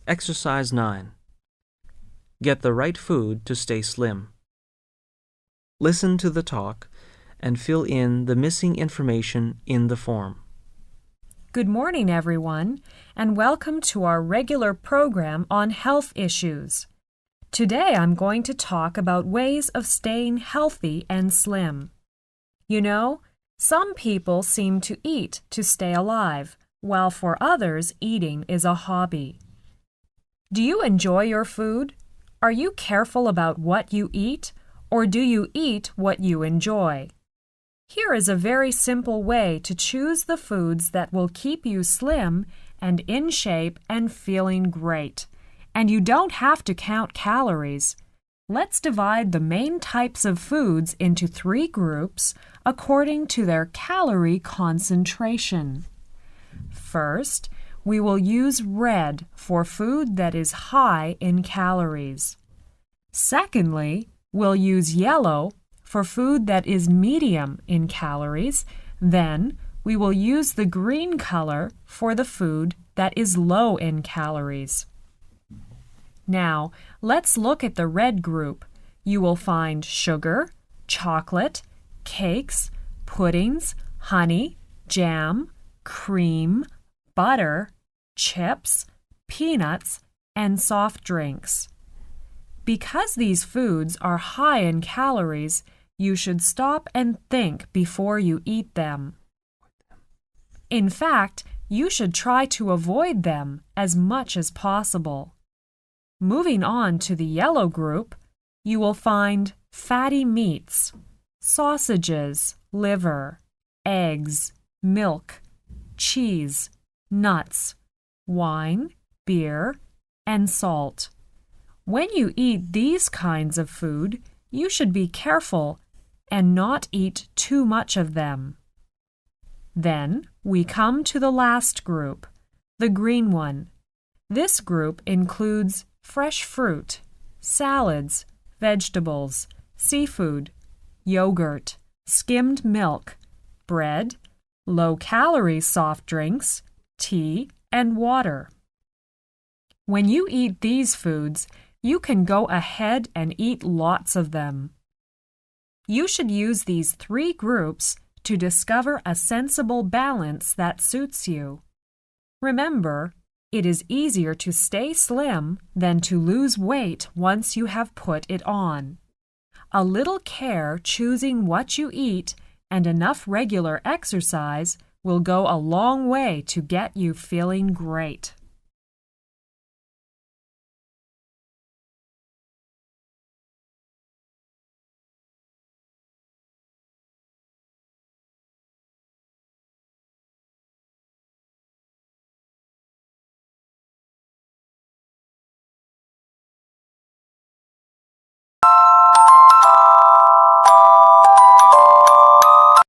Exercise 9. Get the right food to stay slim. Listen to the talk and fill in the missing information in the form. Good morning, everyone, and welcome to our regular program on health issues. Today I'm going to talk about ways of staying healthy and slim. You know, some people seem to eat to stay alive, while for others eating is a hobby. Do you enjoy your food? Are you careful about what you eat, or do you eat what you enjoy? Here is a very simple way to choose the foods that will keep you slim and in shape and feeling great. And you don't have to count calories. Let's divide the main types of foods into 3 groups according to their calorie concentration. First, we will use red for food that is high in calories. Secondly, we'll use yellow for food that is medium in calories. Then, we will use the green color for the food that is low in calories. Now, let's look at the red group. You will find sugar, chocolate, cakes, puddings, honey, jam, cream, butter, chips, peanuts, and soft drinks. Because these foods are high in calories, you should stop and think before you eat them. In fact, you should try to avoid them as much as possible. Moving on to the yellow group, you will find fatty meats, sausages, liver, eggs, milk, cheese, nuts, wine, beer, and salt. When you eat these kinds of food, you should be careful and not eat too much of them. Then we come to the last group, the green one. This group includes fresh fruit, salads, vegetables, seafood, yogurt, skimmed milk, bread, low-calorie soft drinks, tea, and water. When you eat these foods, you can go ahead and eat lots of them. You should use these 3 groups to discover a sensible balance that suits you. Remember, it is easier to stay slim than to lose weight once you have put it on. A little care choosing what you eat and enough regular exercise will go a long way to get you feeling great.